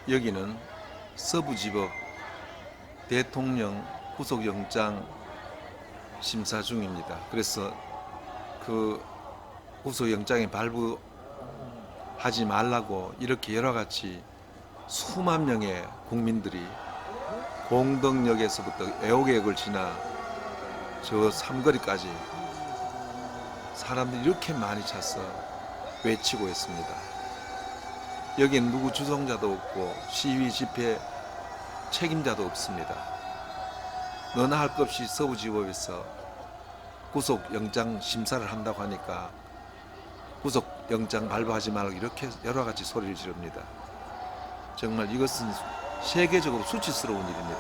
여기는 서부지법 대통령 구속영장 심사 중입니다. 그래서 그 구속영장에 발부하지 말라고 이렇게 여러가지 수만 명의 국민들이 공덕역에서부터 애호개역을 지나 저 삼거리까지 사람들이 이렇게 많이 차서 외치고 있습니다. 여기는 누구 주동자도 없고 시위 집회 책임자도 없습니다. 너나 할 것 없이 서부지법에서 구속영장 심사를 한다고 하니까 구속영장 발부하지 말고 이렇게 여러가지 소리를 지릅니다. 정말 이것은 세계적으로 수치스러운 일입니다.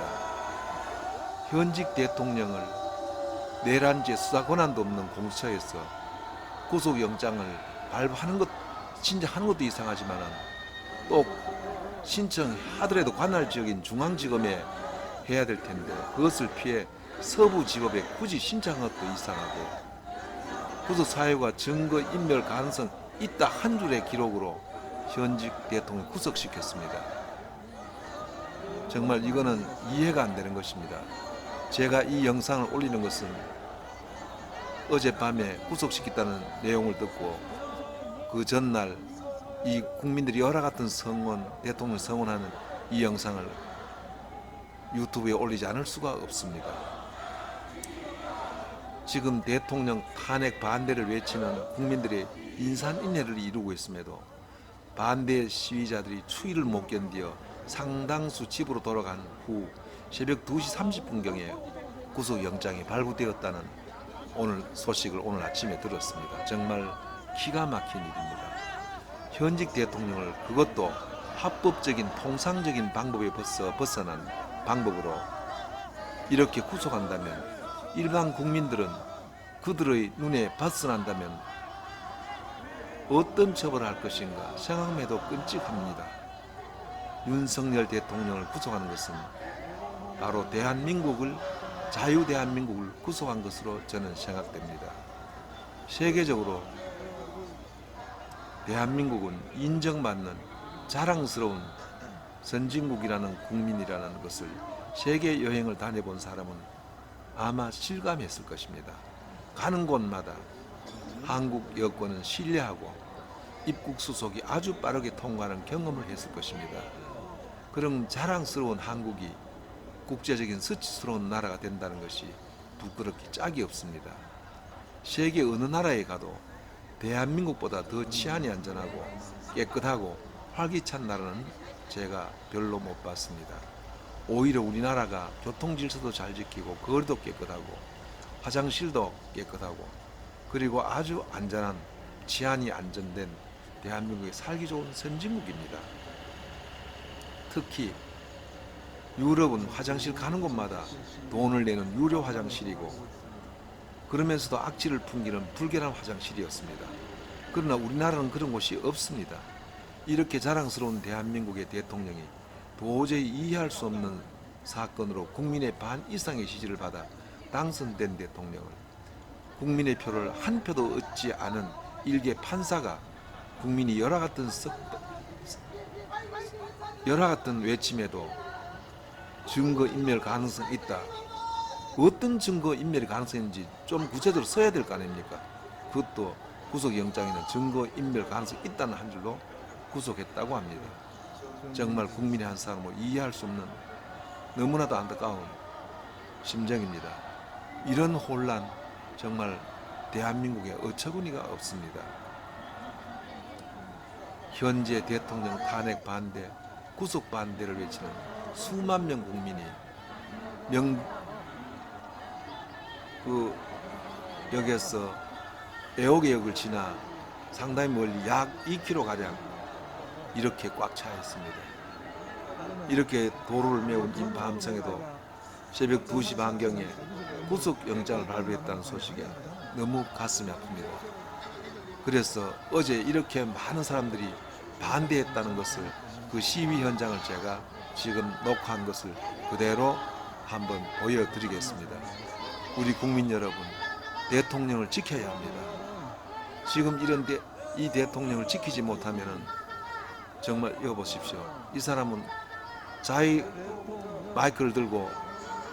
현직 대통령을 내란죄 수사 권한도 없는 공수처에서 구속영장을 발부하는 것, 신청하는 것도 이상하지만 또 신청하더라도 관할지역인 중앙지검에 해야 될 텐데 그것을 피해 서부지법에 굳이 신청한 것도 이상하고 구속사유가 증거인멸 가능성 있다 한 줄의 기록으로 현직 대통령 구속시켰습니다. 정말 이거는 이해가 안 되는 것입니다. 제가 이 영상을 올리는 것은 어젯밤에 구속시켰다는 내용을 듣고 그 전날 이 국민들이 열화 같은 성원, 대통령 성원하는 이 영상을 유튜브에 올리지 않을 수가 없습니다. 지금 대통령 탄핵 반대를 외치는 국민들의 인산인해를 이루고 있음에도 반대 시위자들이 추위를 못 견디어 상당수 집으로 돌아간 후 새벽 2시 30분경에 구속영장이 발부되었다는 오늘 소식을 오늘 아침에 들었습니다. 정말 기가 막힌 일입니다. 현직 대통령을 그것도 합법적인 통상적인 방법에 벗어난 방법으로 이렇게 구속한다면 일반 국민들은 그들의 눈에 벗어난다면 어떤 처벌을 할 것인가 생각만 해도 끔찍합니다. 윤석열 대통령을 구속하는 것은 바로 대한민국을 자유대한민국을 구속한 것으로 저는 생각됩니다. 세계적으로 대한민국은 인정받는 자랑스러운 선진국이라는 국민이라는 것을 세계 여행을 다녀본 사람은 아마 실감했을 것입니다. 가는 곳마다 한국 여권은 신뢰하고 입국 수속이 아주 빠르게 통과하는 경험을 했을 것입니다. 그런 자랑스러운 한국이 국제적인 수치스러운 나라가 된다는 것이 부끄럽기 짝이 없습니다. 세계 어느 나라에 가도 대한민국보다 더 치안이 안전하고 깨끗하고 활기찬 나라는 제가 별로 못 봤습니다. 오히려 우리나라가 교통질서도 잘 지키고 거리도 깨끗하고 화장실도 깨끗하고 그리고 아주 안전한 치안이 안전된 대한민국에 살기 좋은 선진국입니다. 특히 유럽은 화장실 가는 곳마다 돈을 내는 유료 화장실이고 그러면서도 악취를 풍기는 불결한 화장실이었습니다. 그러나 우리나라는 그런 곳이 없습니다. 이렇게 자랑스러운 대한민국의 대통령이 도저히 이해할 수 없는 사건으로 국민의 반 이상의 지지를 받아 당선된 대통령을 국민의 표를 한 표도 얻지 않은 일개 판사가 국민이 열화 같은 외침에도 증거인멸 가능성이 있다. 어떤 증거인멸 가능성인지 좀 구체적으로 써야 될 거 아닙니까? 그것도 구속영장에는 증거인멸 가능성이 있다는 한 줄로 구속했다고 합니다. 정말 국민의 한 사람을 이해할 수 없는 너무나도 안타까운 심정입니다. 이런 혼란 정말 대한민국에 어처구니가 없습니다. 현재 대통령 탄핵 반대, 구속 반대를 외치는 수만 명 국민이 역에서 애호개역을 지나 상당히 멀리 약 2km 가량 이렇게 꽉 차 있습니다. 이렇게 도로를 메운 이 밤중에도 새벽 2시 반경에 구속영장을 발부했다는 소식에 너무 가슴이 아픕니다. 그래서 어제 이렇게 많은 사람들이 반대했다는 것을 그 시위 현장을 제가 지금 녹화한 것을 그대로 한번 보여드리겠습니다. 우리 국민 여러분, 대통령을 지켜야 합니다. 지금 이 대통령을 지키지 못하면 정말 여보십시오. 이 사람은 자기 마이크를 들고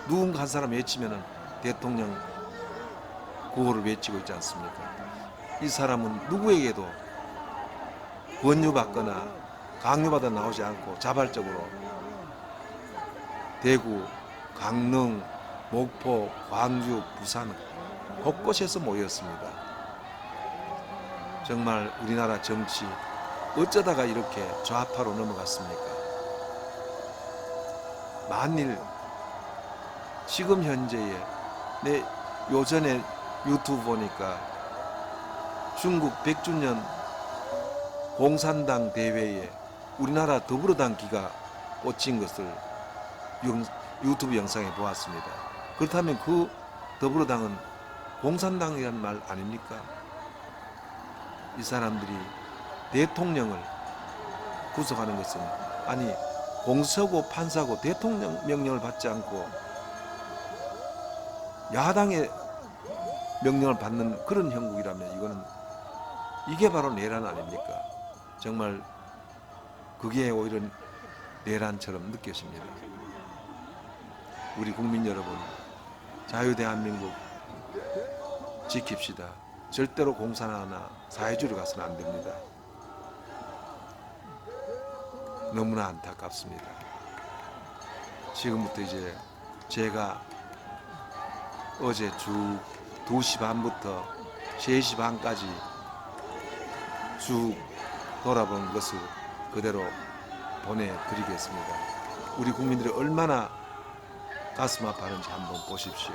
누군가 한 사람 외치면은 대통령 구호를 외치고 있지 않습니까? 이 사람은 누구에게도 권유받거나 강요받아 나오지 않고 자발적으로 대구, 강릉, 목포, 광주, 부산 곳곳에서 모였습니다. 정말 우리나라 정치 어쩌다가 이렇게 좌파로 넘어갔습니까? 만일 지금 현재에 내 요전에 유튜브 보니까 중국 100주년 공산당 대회에 우리나라 더불어당 기가 꽂힌 것을 유튜브 영상에 보았습니다. 그렇다면 그 더불어당은 공산당이라는 말 아닙니까? 이 사람들이 대통령을 구속하는 것은 아니 공서고 판사고 대통령 명령을 받지 않고 야당의 명령을 받는 그런 형국이라면 이거는 이게 바로 내란 아닙니까? 정말 그게 오히려 내란처럼 느껴집니다. 우리 국민 여러분, 자유대한민국 지킵시다. 절대로 공산화나 사회주의로 가서는 안 됩니다. 너무나 안타깝습니다. 지금부터 이제 제가 어제 쭉 2시 반부터 3시 반까지 쭉 돌아본 것을 그대로 보내드리겠습니다. 우리 국민들이 얼마나 가슴 아파하는지 한번 보십시오.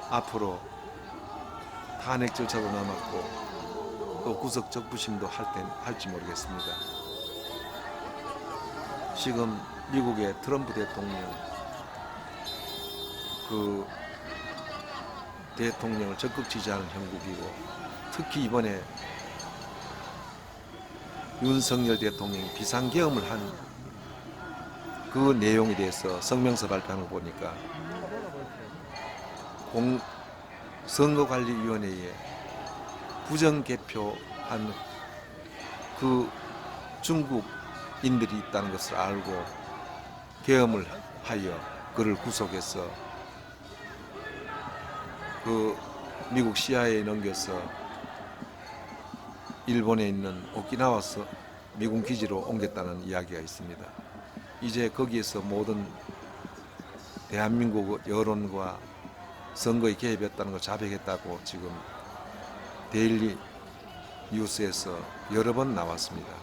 앞으로 탄핵 절차도 남았고 또 구속 적부심도 할지 모르겠습니다. 지금 미국의 트럼프 대통령 그 대통령을 적극 지지하는 형국이고 특히 이번에 윤석열 대통령이 비상계엄을 한 그 내용에 대해서 성명서 발표하는 거 보니까 선거관리위원회에 부정개표한 그 중국인들이 있다는 것을 알고 계엄을 하여 그를 구속해서 그 미국 CIA에 넘겨서 일본에 있는 오키나와서 미군 기지로 옮겼다는 이야기가 있습니다. 이제 거기에서 모든 대한민국 여론과 선거에 개입했다는 걸 자백했다고 지금 데일리 뉴스에서 여러 번 나왔습니다.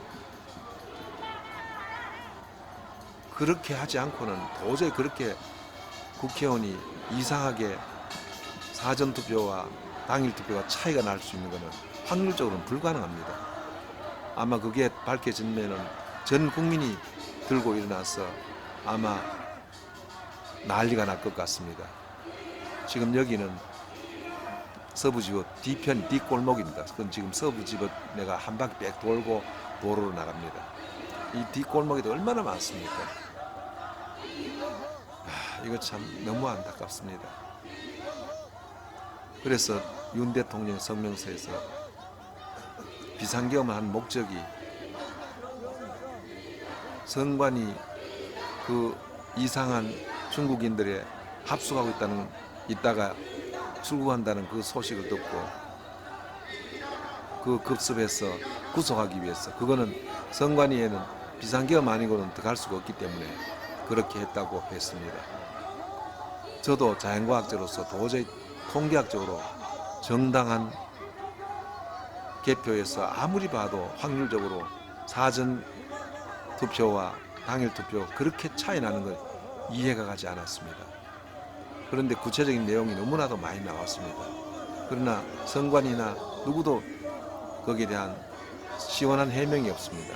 그렇게 하지 않고는 도저히 그렇게 국회의원이 이상하게 사전투표와 당일투표가 차이가 날 수 있는 것은 확률적으로는 불가능합니다. 아마 그게 밝혀지면은 전 국민이 들고 일어나서 아마 난리가 날 것 같습니다. 지금 여기는 서부지법 뒤편 뒷골목입니다. 그건 지금 서부지법 내가 한 바퀴 빽 돌고 도로로 나갑니다. 이 뒷골목에도 얼마나 많습니까? 이거 참 너무 안타깝습니다. 그래서 윤 대통령 성명서에서 비상계엄을 한 목적이 선관위 그 이상한 중국인들의 합숙하고 있다가 출국한다는 그 소식을 듣고 그 급습해서 구속하기 위해서 그거는 선관위에는 비상계엄 아니고는 들어갈 수가 없기 때문에 그렇게 했다고 했습니다. 저도 자연과학자로서 도저히 통계학적으로 정당한 개표에서 아무리 봐도 확률적으로 사전 투표와 당일 투표 그렇게 차이 나는 걸 이해가 가지 않았습니다. 그런데 구체적인 내용이 너무나도 많이 나왔습니다. 그러나 선관위나 누구도 거기에 대한 시원한 해명이 없습니다.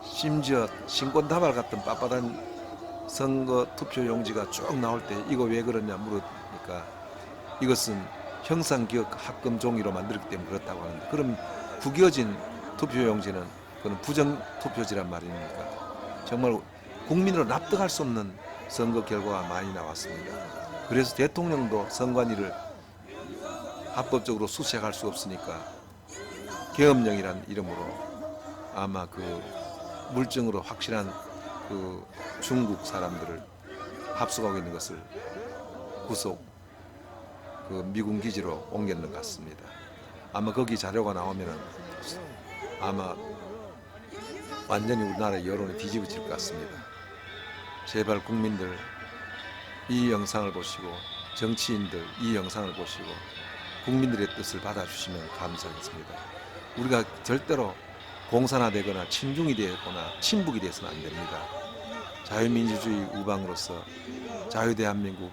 심지어 신권다발 같은 빳빳한 선거 투표 용지가 쭉 나올 때 이거 왜 그러냐 물으니까 이것은 형상기억 합금 종이로 만들었기 때문에 그렇다고 하는데 그럼 구겨진 투표 용지는 그건 부정 투표지란 말입니까? 정말 국민으로 납득할 수 없는 선거 결과가 많이 나왔습니다. 그래서 대통령도 선관위를 합법적으로 수색할 수 없으니까 계엄령이란 이름으로 아마 그 물증으로 확실한 그 중국 사람들을 합숙하고 있는 것을 구속 그 미군 기지로 옮겼는 것 같습니다. 아마 거기 자료가 나오면은 아마 완전히 우리나라의 여론이 뒤집어질 것 같습니다. 제발 국민들 이 영상을 보시고 정치인들 이 영상을 보시고 국민들의 뜻을 받아주시면 감사하겠습니다. 우리가 절대로 공산화되거나 친중이 되거나 친북이 되어서는 안 됩니다. 자유민주주의 우방으로서 자유대한민국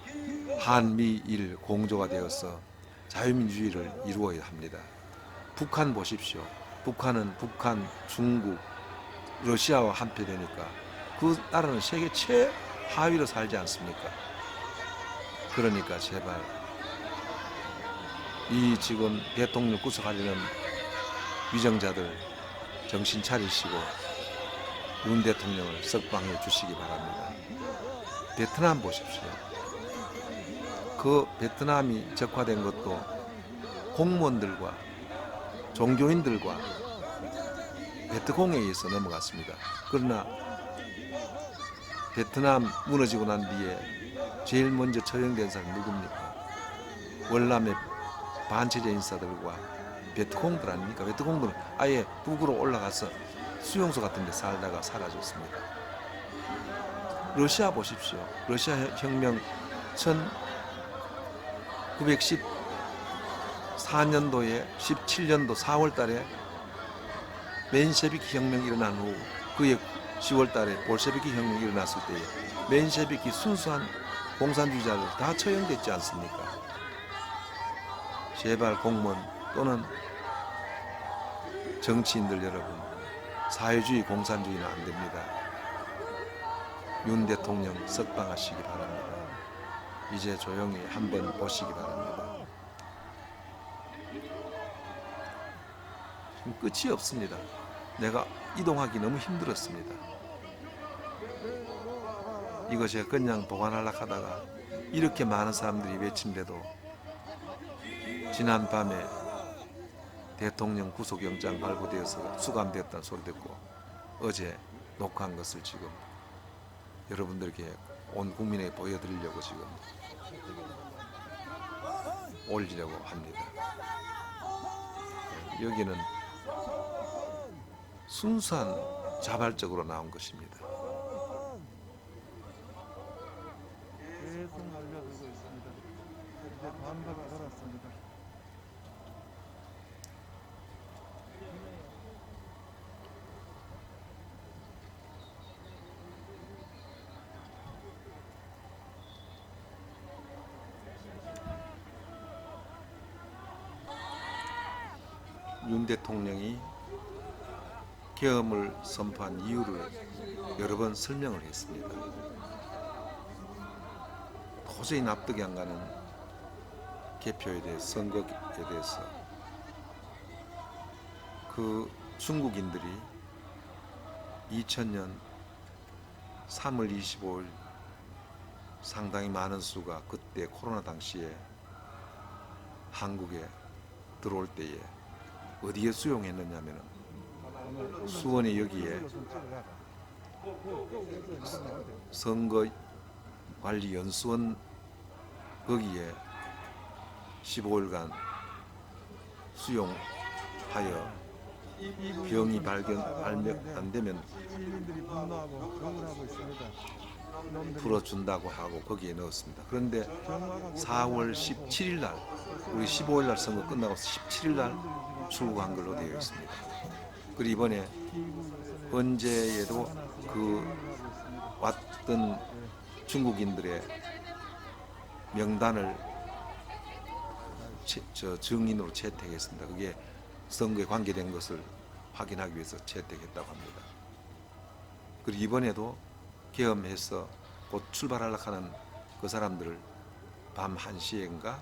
한미일 공조가 되어서 자유민주주의를 이루어야 합니다. 북한 보십시오. 북한은 북한, 중국, 러시아와 한패되니까 그 나라는 세계 최하위로 살지 않습니까? 그러니까 제발 이 지금 대통령 구속하려는 위정자들 정신 차리시고 윤 대통령을 석방해 주시기 바랍니다. 베트남 보십시오. 그 베트남이 적화된 것도 공무원들과 종교인들과 베트콩에 의해서 넘어갔습니다. 그러나 베트남 무너지고 난 뒤에 제일 먼저 처형된 사람이 누굽니까? 월남의 반체제 인사들과 베트콩들 아닙니까? 베트콩들은 아예 북으로 올라가서 수용소 같은 데 살다가 사라졌습니다. 러시아 보십시오. 러시아 혁명 1914년도에 17년도 4월 달에 멘셰비키 혁명이 일어난 후 그해 10월 달에 볼셰비키 혁명이 일어났을 때에 멘셰비키 순수한 공산주의자들 다 처형됐지 않습니까? 제발 공무원 또는 정치인들 여러분, 사회주의 공산주의는 안 됩니다. 윤 대통령 석방하시기 바랍니다. 이제 조용히 한번 보시기 바랍니다. 지금 끝이 없습니다. 내가 이동하기 너무 힘들었습니다. 이거 제가 그냥 보관하려고 하다가 이렇게 많은 사람들이 외친데도 지난 밤에 대통령 구속영장 발부되어서 수감되었다는 소리 듣고 어제 녹화한 것을 지금 여러분들께 온 국민에게 보여드리려고 지금 올리려고 합니다. 여기는 순수한 자발적으로 나온 것입니다. 계속 알려주고 있습니다. 이제 반박을 알았습니다. 윤 대통령이 계엄을 선포한 이유를 여러 번 설명을 했습니다. 도저히 납득이 안 가는 개표에 대해서, 선거에 대해서 그 중국인들이 2000년 3월 25일 상당히 많은 수가 그때 코로나 당시에 한국에 들어올 때에 어디에 수용했느냐면 수원에 여기에 선거관리연수원 거기에 15일간 수용하여 병이 발견 안 되면 시민들이 분노하고 억울하고 있습니다. 풀어준다고 하고 거기에 넣었습니다. 그런데 4월 17일 날 우리 15일 날 선거 끝나고 17일 날 출국한 걸로 되어 있습니다. 그리고 이번에 언제에도 그 왔던 중국인들의 명단을 증인으로 채택했습니다. 그게 선거에 관계된 것을 확인하기 위해서 채택했다고 합니다. 그리고 이번에도 계엄해서 곧 출발하려고 하는 그 사람들을 밤 1시인가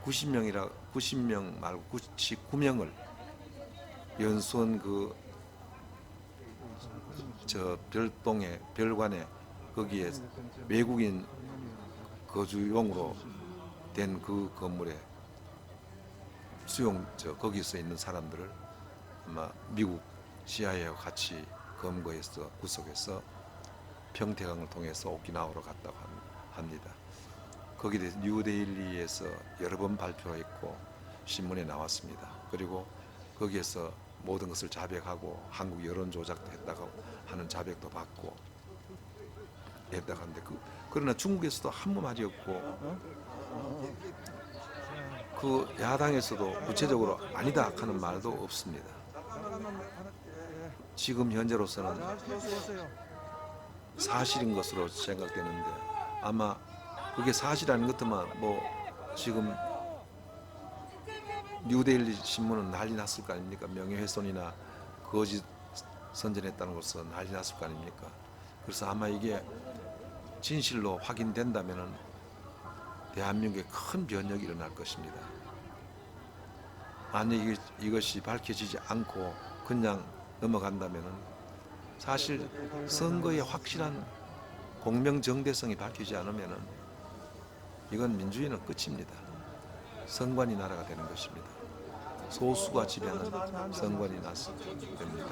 90명 말고 99명을 연수원 별동에 별관에 거기에 외국인 거주용으로 된 그 건물에 거기서 있는 사람들을 아마 미국 CIA와 같이 검거해서 구속해서 평택항을 통해서 오키나와로 갔다고 합니다. 거기에 대해서 뉴데일리에서 여러 번 발표했고 신문에 나왔습니다. 그리고 거기에서 모든 것을 자백하고 한국 여론 조작도 했다고 하는 자백도 받고 했다고 하는데 그러나 중국에서도 아무 말이 없고 그 야당에서도 구체적으로 아니다 하는 말도 없습니다. 지금 현재로서는 사실인 것으로 생각되는데 아마 그게 사실이라는 것도만 뭐 지금 뉴데일리 신문은 난리 났을 거 아닙니까? 명예훼손이나 거짓 선전했다는 것은 난리 났을 거 아닙니까? 그래서 아마 이게 진실로 확인된다면은 대한민국에 큰 변혁이 일어날 것입니다. 만약 이것이 밝혀지지 않고 그냥 넘어간다면은 사실 선거의 확실한 공명정대성이 밝히지 않으면은 이건 민주주의는 끝입니다. 선관위 나라가 되는 것입니다. 소수가 지배하는 선관위 나라가 됩니다.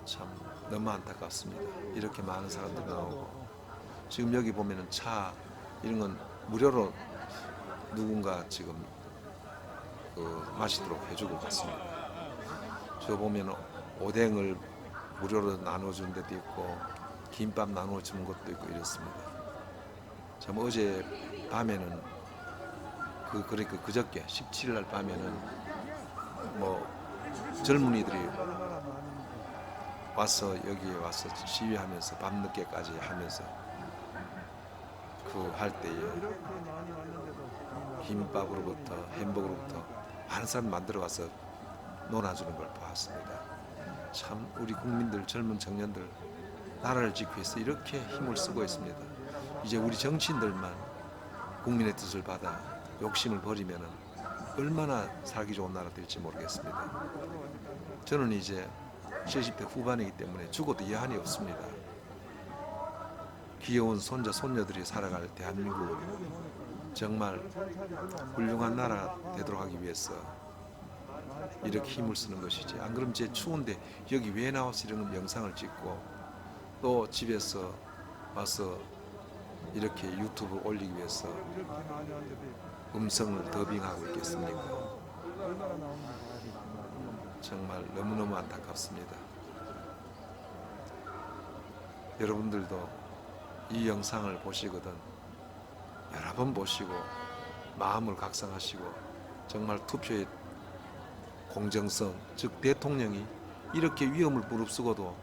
참 너무 안타깝습니다. 이렇게 많은 사람들이 나오고 지금 여기 보면은 차 이런 건 무료로 누군가 지금 마시도록 해주고 있습니다. 저 보면 오뎅을 무료로 나눠주는 데도 있고 김밥 나눠주는 것도 있고 이렇습니다. 참 어제 밤에는 그러니까 그저께 17일 날 밤에는 뭐 젊은이들이 와서 여기에 와서 시위하면서 밤늦게까지 하면서 그 할 때에 김밥으로부터 햄버거로부터 많은 사람 만들어 와서 놀아주는 걸 보았습니다. 참 우리 국민들 젊은 청년들 나라를 지키기 위해서 이렇게 힘을 쓰고 있습니다. 이제 우리 정치인들만 국민의 뜻을 받아 욕심을 버리면은 얼마나 살기 좋은 나라 될지 모르겠습니다. 저는 이제 70대 후반이기 때문에 죽어도 여한이 없습니다. 귀여운 손자 손녀들이 살아갈 대한민국 정말 훌륭한 나라 되도록 하기 위해서 이렇게 힘을 쓰는 것이지. 안 그러면 제 추운데 여기 왜 나와서 이런 영상을 찍고 또 집에서 와서 이렇게 유튜브 올리기 위해서 음성을 더빙하고 있겠습니까? 정말 너무너무 안타깝습니다. 여러분들도 이 영상을 보시거든 여러 번 보시고 마음을 각성하시고 정말 투표의 공정성, 즉 대통령이 이렇게 위험을 무릅쓰고도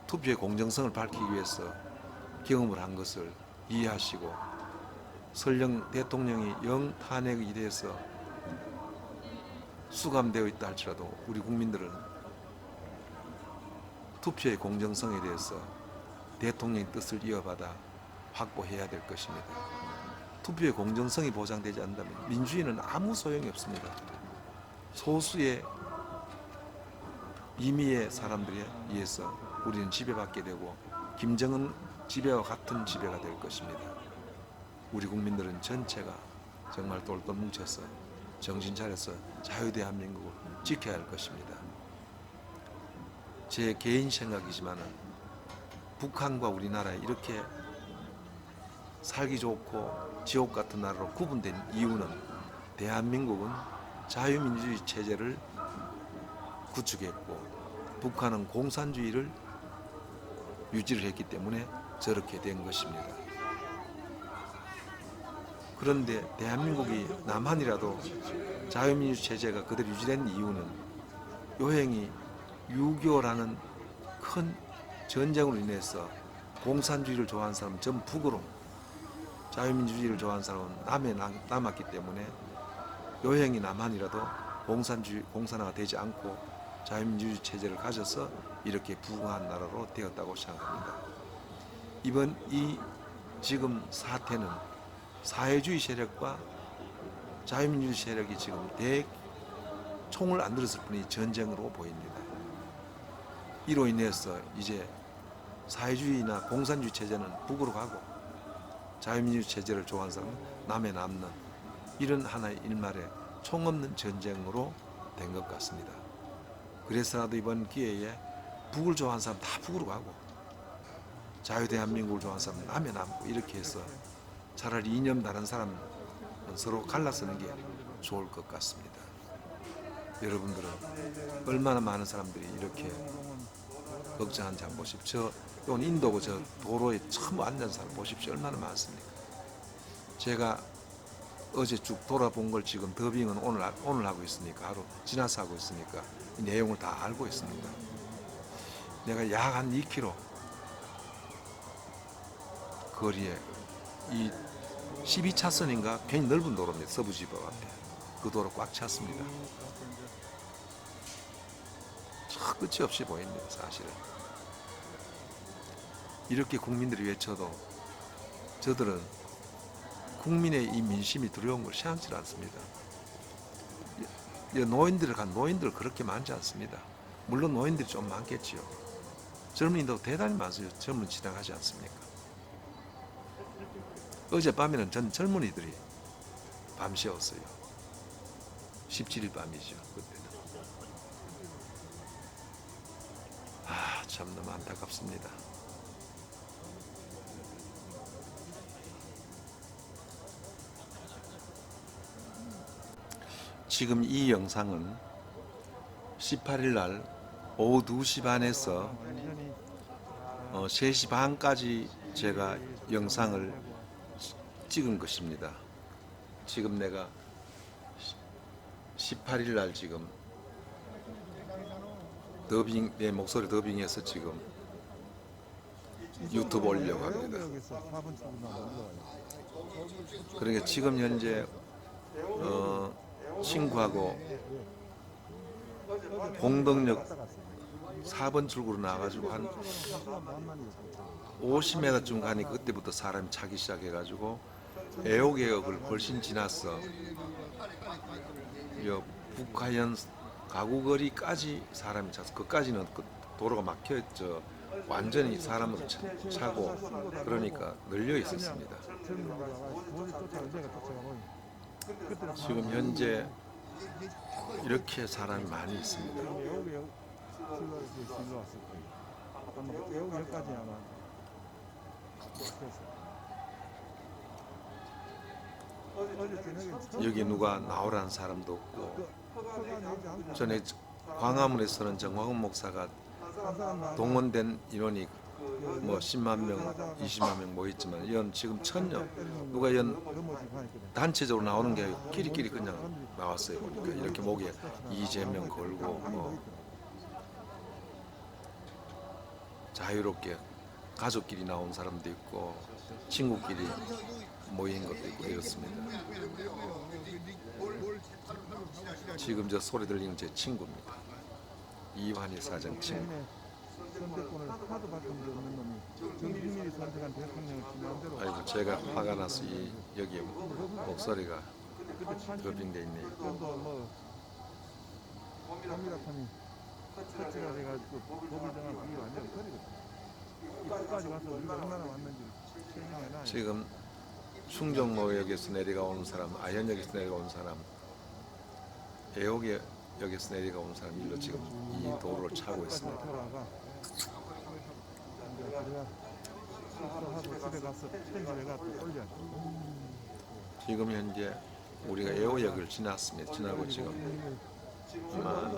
투표의 공정성을 밝히기 위해서 경험을 한 것을 이해하시고 설령 대통령이 영 탄핵에 대해서 수감되어 있다 할지라도 우리 국민들은 투표의 공정성에 대해서 대통령의 뜻을 이어받아 확보해야 될 것입니다. 투표의 공정성이 보장되지 않는다면 민주주의는 아무 소용이 없습니다. 소수의 임의의 사람들에 의해서 우리는 지배받게 되고 김정은 지배와 같은 지배가 될 것입니다. 우리 국민들은 전체가 정말 똘똘 뭉쳐서 정신 차려서 자유대한민국을 지켜야 할 것입니다. 제 개인 생각이지만은 북한과 우리나라 이렇게 살기 좋고 지옥 같은 나라로 구분된 이유는 대한민국은 자유민주주의 체제를 구축했고 북한은 공산주의를 유지를 했기 때문에 저렇게 된 것입니다. 그런데 대한민국이 남한이라도 자유민주 체제가 그대로 유지된 이유는 요행이 6.25라는 큰 전쟁으로 인해서 공산주의를 좋아하는 사람은 전부 북으로 자유민주주의를 좋아하는 사람은 남에 남았기 때문에 요행이 남한이라도 공산화가 되지 않고 자유민주주의 체제를 가져서 이렇게 부강한 나라로 되었다고 생각합니다. 이번 이 지금 사태는 사회주의 세력과 자유민주주의 세력이 지금 총을 안 들었을 뿐이 전쟁으로 보입니다. 이로 인해서 이제 사회주의나 공산주의 체제는 북으로 가고 자유민주주의 체제를 좋아하는 사람은 남에 남는 이런 하나의 일말의 총 없는 전쟁으로 된 것 같습니다. 그래서라도 이번 기회에 북을 좋아하는 사람 다 북으로 가고 자유대한민국을 좋아하는 사람 남에 남고 이렇게 해서 차라리 이념 다른 사람은 서로 갈라서는 게 좋을 것 같습니다. 여러분들은 얼마나 많은 사람들이 이렇게 걱정하는지 한번 보십시오. 이건 인도고 저 도로에 처음 앉은 사람 보십시오. 얼마나 많습니까? 제가 어제 쭉 돌아본 걸 지금 더빙은 오늘 하고 있으니까 하루 지나서 하고 있으니까 이 내용을 다 알고 있습니다. 내가 약 한 2km 거리에 이 12차선인가 굉장히 넓은 도로입니다. 서부지법 앞에 그 도로 꽉 찼습니다. 참 끝이 없이 보입니다. 사실은 이렇게 국민들이 외쳐도 저들은 국민의 이 민심이 두려운 걸 생각지 않습니다. 노인들 그렇게 많지 않습니다. 물론 노인들이 좀 많겠지요. 젊은이도 대단히 많습니다. 젊은 지나가지 않습니까? 어젯밤에는 전 젊은이들이 밤새웠어요. 17일 밤이죠. 그때는. 참 너무 안타깝습니다. 지금 이 영상은 18일 날 오후 2시 반에서 3시 반까지 제가 영상을 찍은 것입니다. 지금 내가 18일 날 지금 내 목소리 더빙해서 지금 유튜브 올리려고 합니다. 그러니까 지금 현재 친구하고 봉덕역 4번 출구로 나가지고 한 50m쯤 가니까 그때부터 사람이 차기 시작해가지고 애호개역을 훨씬 지나서 북하현 가구거리까지 사람이 차서 그까지는 그 도로가 막혀있죠. 완전히 사람으로 차고 그러니까 널려 있었습니다. 지금 현재 이렇게 사람이 많이 있습니다. 여기 누가 나오라는 사람도 없고 전에 광화문에서는 정화훈 목사가 동원된 인원이 뭐 10만 명, 20만 명 모였지만 이건 지금 천여 누가 이런 단체적으로 나오는 게 아니고 끼리끼리 그냥 나왔어요. 보니까 이렇게 목에 이재명 걸고 자유롭게 가족끼리 나온 사람도 있고 친구끼리 모인 것도 있고 이렇습니다. 지금 저 소리 들리는 제 친구입니다. 이완희 사장 친구. 선대권을 하나도 받은 적 없는 놈이 정국민이 선택한 대통령을 지난대로 아이고 제가 화가 나서 여기 목소리가 더빙돼 있네요. 뭐 한미라탄이 터치가 돼가지고 법을 정한 그게 완전 거리거든요. 이까지 와서 우리가 얼마나 왔는지 설명해놔요. 지금 충정로역에서 내려가온 사람, 아현역에서 내려가온 사람, 애호개역에서 내려가온 사람 일로 지금 이 도로를 차고 있습니다. 지금 현재 우리가 애호역을 지났습니다. 지나고 지금 아마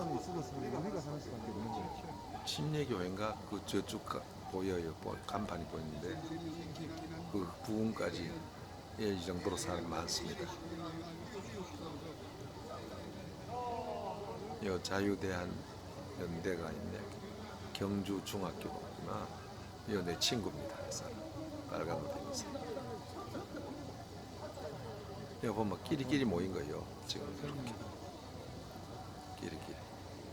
침례교회인가 그 저쪽 보여요. 간판이 보이는데 그 부근까지 이 정도로 사람이 많습니다. 여 자유대한 연대가 있네. 경주 중학교구나. 이거 내 친구입니다. 빨간 옷 입은 사람. 여기 보면 끼리끼리 모인 거예요. 지금 이렇게 끼리끼리.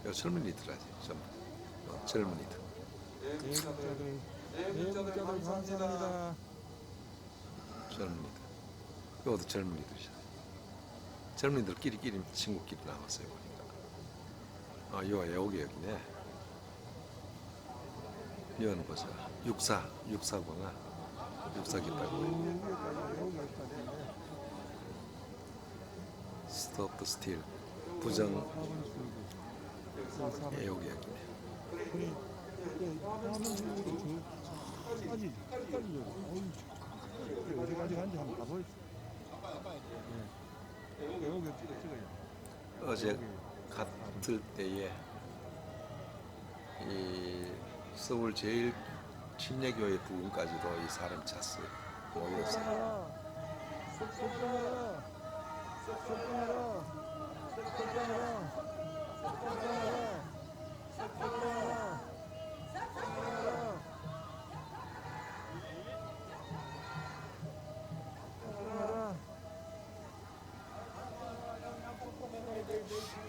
여 젊은이들 아직 젊은이들. 애국자들 감사합니다. 젊은이들. 이것도 젊은이들이잖아요. 젊은이들 끼리끼리 친구끼리 나왔어요. 보니까. 이거 애호개역이네. 이건 보자. 육사구나. 육사 깃발. 스톱 더 스틸. 부정 4번 출구. 4번. 애호개혁입니다. 그래, 그때 4번 출구도 저까지 어이, 어디까지 간지 한번 가보겠어. 네. 여기 찍어요. 어제 같을 때에 이 서울 제일 침례교회 부근까지도 이 사람 찼어요. 모였어요.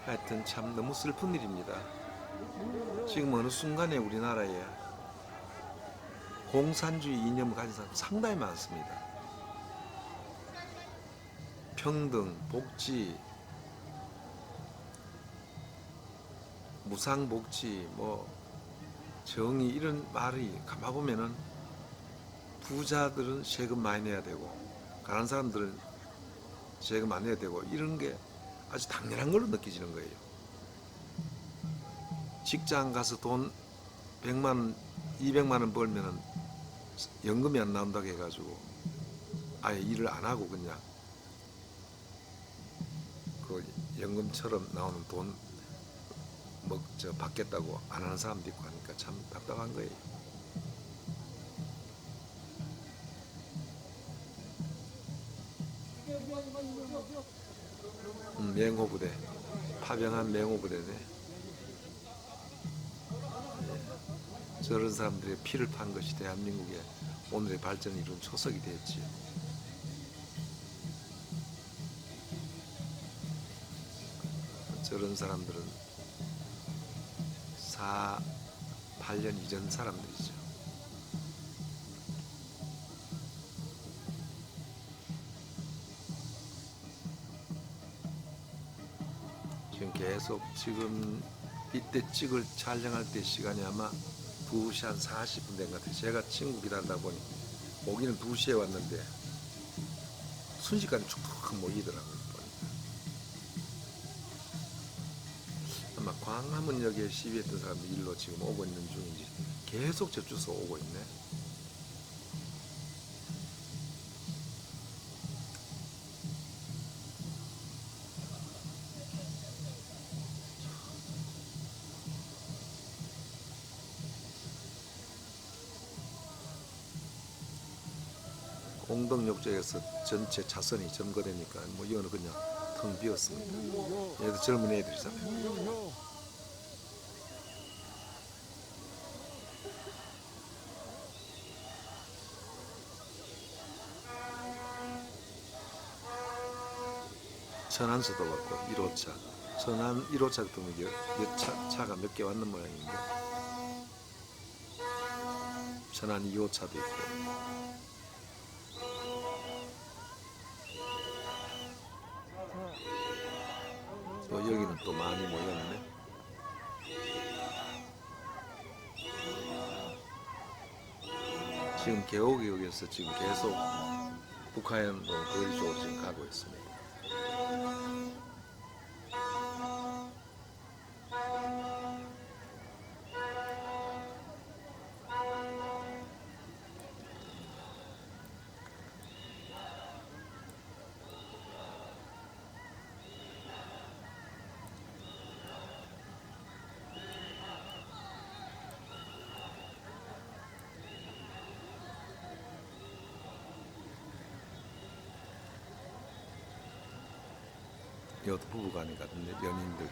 하여튼 참 너무 슬픈 일입니다. 지금 어느 순간에 우리나라에 공산주의 이념을 가진 사람 상당히 많습니다. 평등, 복지, 무상복지, 뭐 정의 이런 말이 가만보면은 부자들은 세금 많이 내야 되고 가난한 사람들은 세금 안 내야 되고 이런 게 아주 당연한 걸로 느껴지는 거예요. 직장 가서 돈 100만 원, 200만 원 벌면은 연금이 안 나온다고 해가지고 아예 일을 안 하고 그냥 그 연금처럼 나오는 돈 받겠다고 안 하는 사람도 있고 하니까 참 답답한 거예요. 맹호부대, 파병한 맹호부대네. 저런 사람들의 피를 판 것이 대한민국의 오늘의 발전을 이룬 초석이 되었지요. 저런 사람들은 4, 8년 이전 사람들이죠. 지금 이때 촬영할 때 시간이 아마 2시 한 40분 된 것 같아요. 제가 친구 기다리다 보니 오기는 2시에 왔는데 순식간에 축축 모이더라고요. 아마 광화문역에 시위했던 사람들 일로 지금 오고 있는 중인지 계속 저쪽에서 오고 있네. 공덕역 쪽에서 전체 차선이 점거되니까 뭐 이거는 그냥 텅 비었습니다. 얘도 젊은 애들이잖아요. 천안서도 왔고 1호차 천안 1호차 같은 차가 몇 개 왔는 모양인데 천안 2호차도 있고 또 여기는 또 많이 모였네. 지금 개호역에서 지금 계속 북한동 거리 쪽으로 지금 가고 있습니다. 이것도 부부간이 같은데 연인들.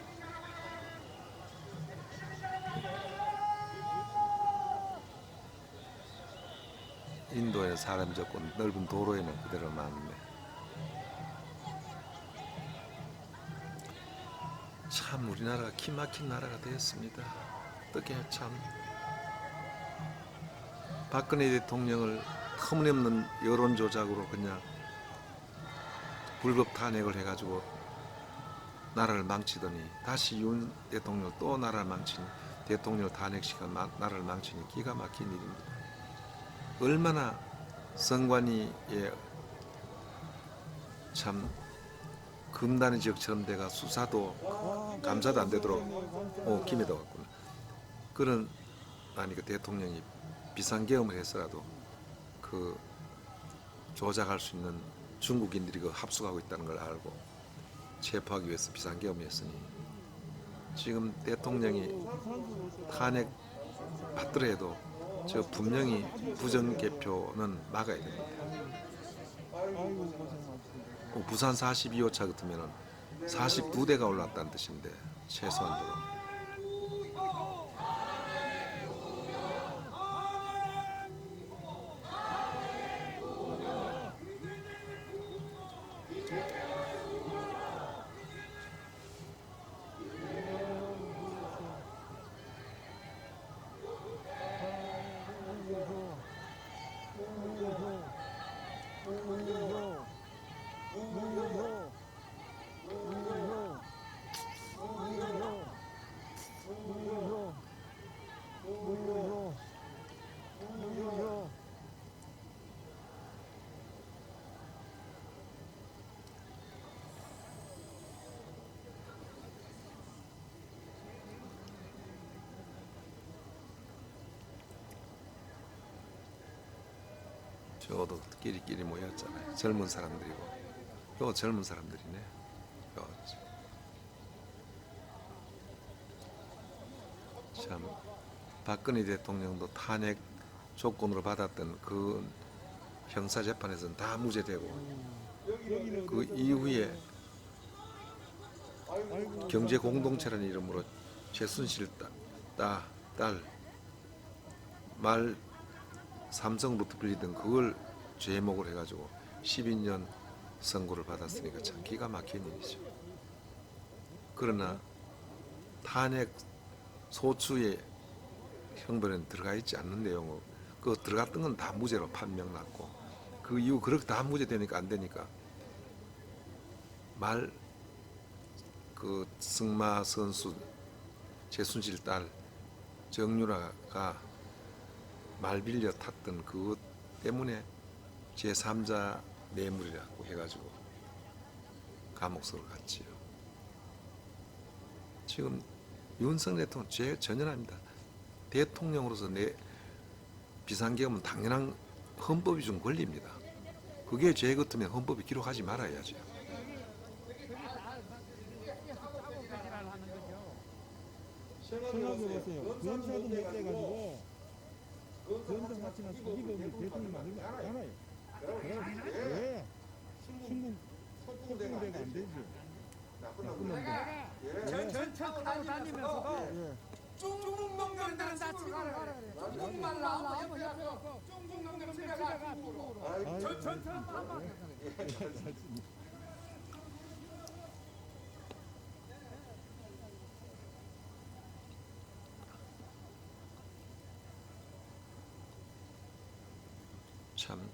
인도에 사람 적고 넓은 도로에는 그대로 많네. 참 우리나라가 기막힌 나라가 되었습니다. 어떻게 참 박근혜 대통령을 터무니없는 여론 조작으로 그냥 불법 탄핵을 해가지고 나라를 망치더니 다시 윤 대통령 또 나라를 망치니 대통령을 탄핵시켜 나라를 망치니 기가 막힌 일입니다. 얼마나 선관위에 참 금단의 지역처럼 돼가 수사도 감사도 안 되도록 김해도 갔구나. 그런 아니 그 대통령이 비상계엄을 해서라도 그 조작할 수 있는 중국인들이 그 합숙하고 있다는 걸 알고 체포하기 위해서 비상계엄이었으니 지금 대통령이 탄핵 받더라도 저 분명히 부정개표는 막아야 됩니다. 부산 42호차 같으면 42대가 올랐다는 뜻인데 최소한으로. 저도 끼리끼리 모였잖아요. 젊은 사람들이고 또 젊은 사람들이네. 참 박근혜 대통령도 탄핵 조건으로 받았던 그 형사재판에서는 다 무죄되고 그 이후에 경제공동체라는 이름으로 최순실 딸 말 삼성부터 빌리던 그걸 제목을 해가지고 12년 선고를 받았으니까 참 기가 막힌 일이죠. 그러나 탄핵 소추의 형벌에는 들어가 있지 않는 내용으로 그 들어갔던 건 다 무죄로 판명났고 그 이후 그렇게 다 무죄되니까 안 되니까 그 승마 선수 최순실 딸 정유라가 말 빌려 탔던 그것 때문에 제3자 뇌물이라고 해가지고 감옥으로 갔지요. 지금 윤석열 대통령 죄 전혀 아닙니다. 대통령으로서 내 비상계엄은 당연한 헌법이 준 권리입니다. 그게 죄 같으면 헌법이 기록하지 말아야죠. 생각해보세요. 검사도 못 돼가지고 검사 자체는 사기범을 대통령 만들면 알아요. 왜? 신분 속보대가 안 되죠. 나쁜 놈들. 전철 타고 다니면서도 중국 놈들은 다 집으로 가라 그래. 중국말 나오고 중국 놈들은 집에 가 중국으로. 전철 타고 참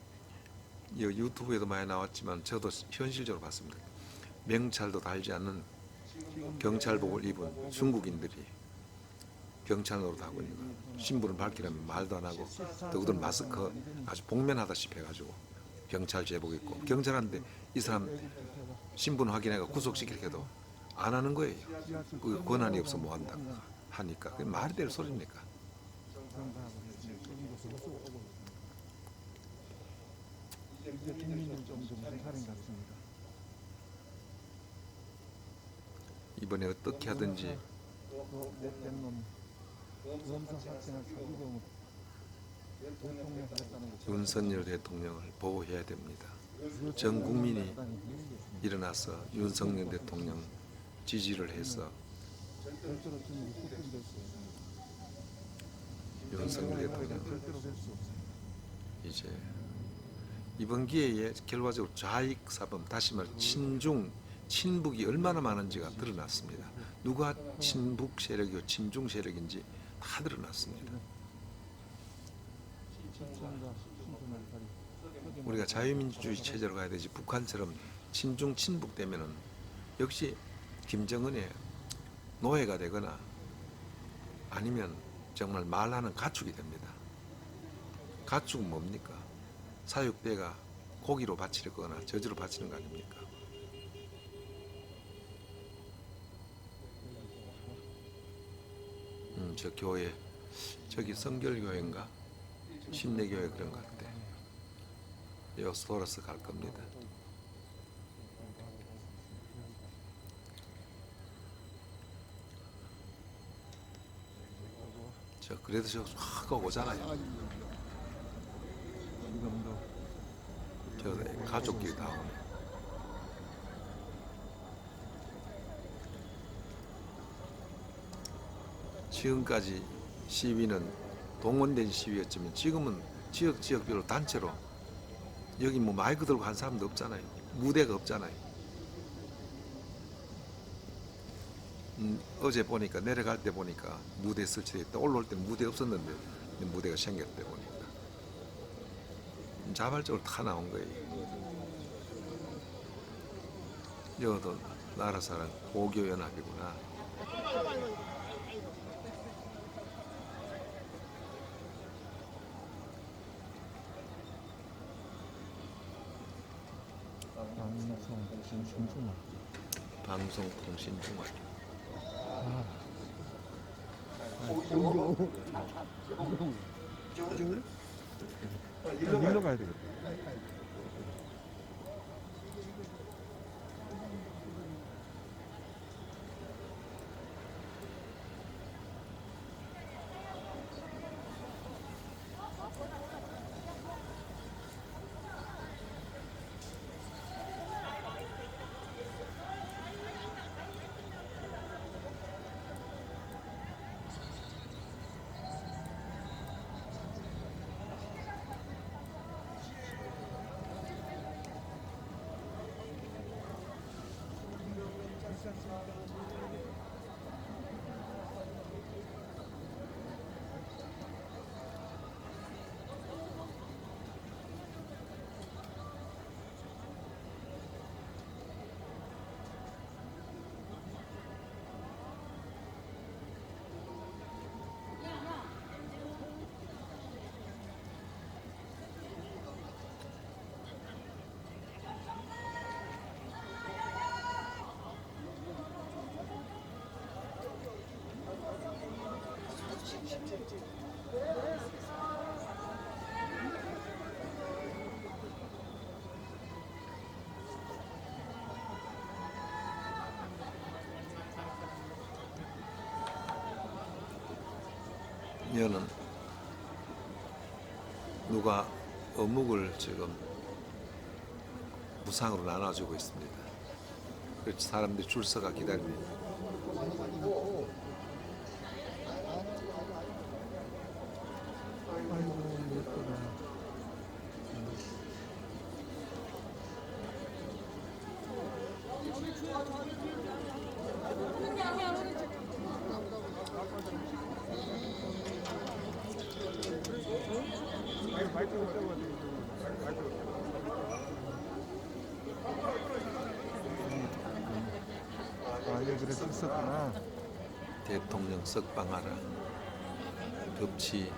유튜브에도 많이 나왔지만 저도 현실적으로 봤습니다. 명찰도 달지 않는 경찰복을 입은 중국인들이 경찰 노릇하고 있는 거. 신분을 밝히려면 말도 안 하고 또 그들 마스크 아주 복면하다시피 해가지고 경찰 제복 입고 경찰한테 이 사람 신분 확인해가 구속시키려 해도 안 하는 거예요. 그 권한이 없어 뭐 한다 하니까 그게 말이 될 소리입니까? 이제 국민은 좀 살인 같습니다. 이번에 어떻게 하든지 못된 놈 검사 자체는 사기범을 대통령 했다는 거. 윤석열 대통령을 보호해야 됩니다. 전 국민이 일어나서 윤석열 대통령 지지를 해서 절대로 지금 국군됐어요. 윤석열 대통령 절대로 될 수 없어요. 이제 이번 기회에 결과적으로 좌익사범 다시 말해 친중 친북이 얼마나 많은지가 드러났습니다. 누가 친북 세력이고 친중 세력인지 다 드러났습니다. 우리가 자유민주주의 체제로 가야 되지 북한처럼 친중 친북 되면은 역시 김정은의 노예가 되거나 아니면 정말 말하는 가축이 됩니다. 가축은 뭡니까? 사육대가 고기로 바치거나 저주로 바치는 거 아닙니까? 저 교회 저기 성결교회인가 심내교회 그런 것 같아. 여기서 돌아서 갈 겁니다. 저 그래도 저확 오잖아요. 이금도 저 가족끼리 다 오네. 지금까지 시위는 동원된 시위였지만 지금은 지역별로 단체로 여기 뭐 마이크 들고 한 사람도 없잖아요. 무대가 없잖아요. 어제 보니까 내려갈 때 보니까 무대 설치됐다. 올라올 때는 무대 없었는데 무대가 생겼대 보니까 자발적으로 다 나온 거예요. 여기도 나라사랑 고교연합이구나. 방송통신중앙. 일로 가야 되겠다. 여는 누가 어묵을 지금 무상으로 나눠주고 있습니다. 그래서 사람들이 줄 서가 기다립니다. 아이고 예쁘다. 아, 예, 그래 있었구나. 대통령 석방하라. 법치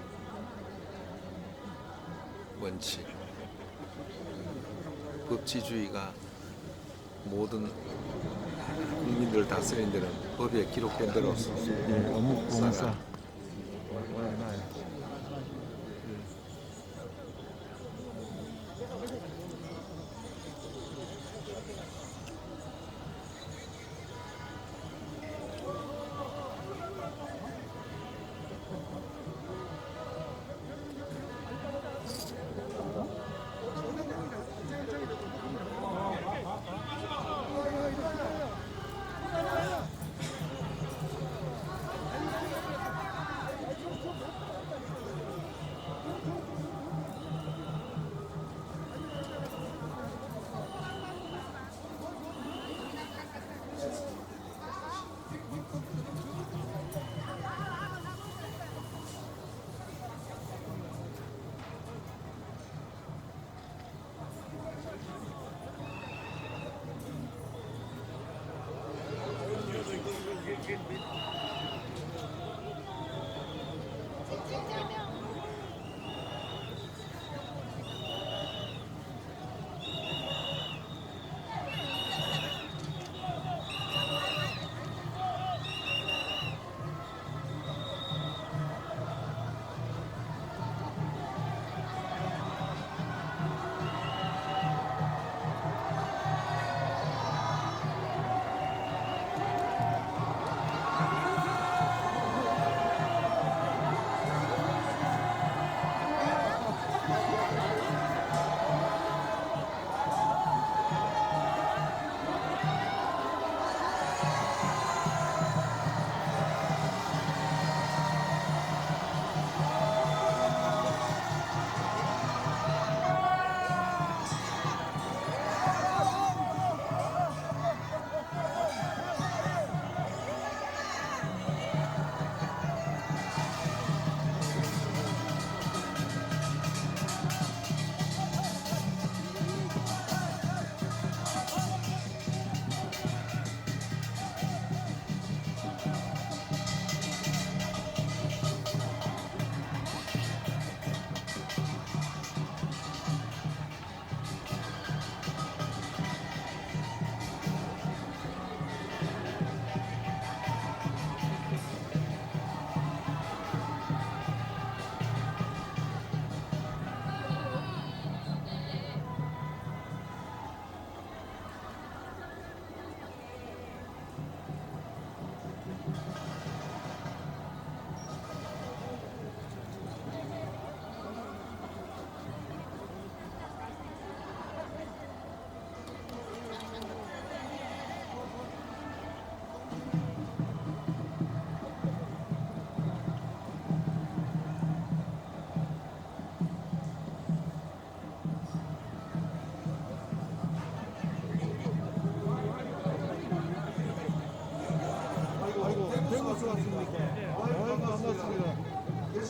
원칙. 법치주의가 모든 국민들 다스리는 데는 법에 기록된 대로 예, 어묵 봉사.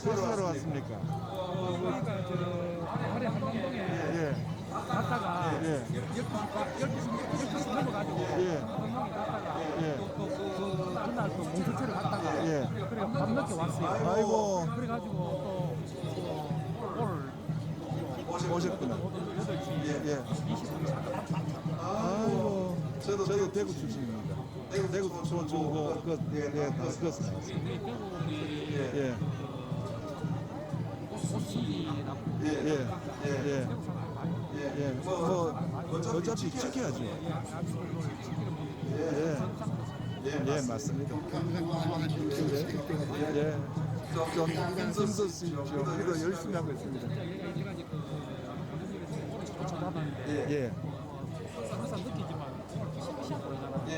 사러 왔습니까? 우리가 저 발에 한강동에 예. 갔다가 예. 12시 넘어가지고 예. 한강동에 갔다가 예. 그날 또 몽수초를 갔다가 예. 그래 밤늦게 왔어요. 아이고. 그래가지고 또 오늘 오셨구나. 8시 예. 20분 아이고. 저도 대구 출신입니다. 대구 중고 다 그것은 나왔습니다. 예. 예. 예. 예. 뭐 어차피 지켜야죠. 예. 예, 맞습니다. 예. 좀 힘들 수 있죠. 그래도 열심히 하고 있습니다. 예. 항상 느끼지만 시간 걸리잖아. 예.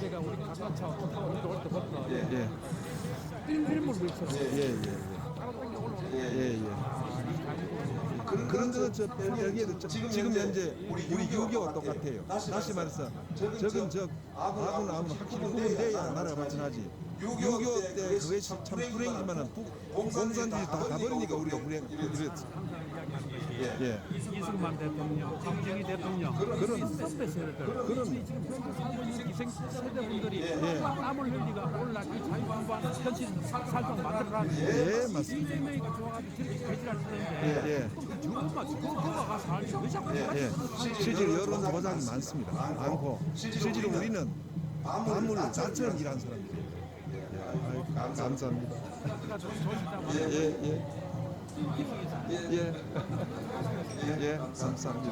내가 우리 가까차 우리도 올 때부터 예. 일몰 밀쳐서 예. 따로 당겨 올라오는 예. 그런 저 여기에도 지금 현재 우리 6.25 똑같아요. 다시 말해서 적은 적 아군 확실히 구분돼야 나라가 발전하지. 6.25 때 그것이 참 불행이지만은 공산주의 다 가버리니까 우리가 그랬지. 예. 이승만 대통령, 박정희 대통령, 그런 선배 세대들, 그런 지금 현재 살고 있는 기생 세대분들이 땀을 흘리가 오늘날 이 자유한국당 현실 살짝 만들어라는 예, 맞습니다. 이재명이가 좋아가지고 저렇게 개지랄 쓰는데 예. 저것만 저거 가서 하지 왜 자꾸 예. 실제로 여론 보장이 많습니다. 많고 실제로 우리는 만물 나처럼 일하는 사람들이에요. 예. 감사합니다. 예, 감사합니다.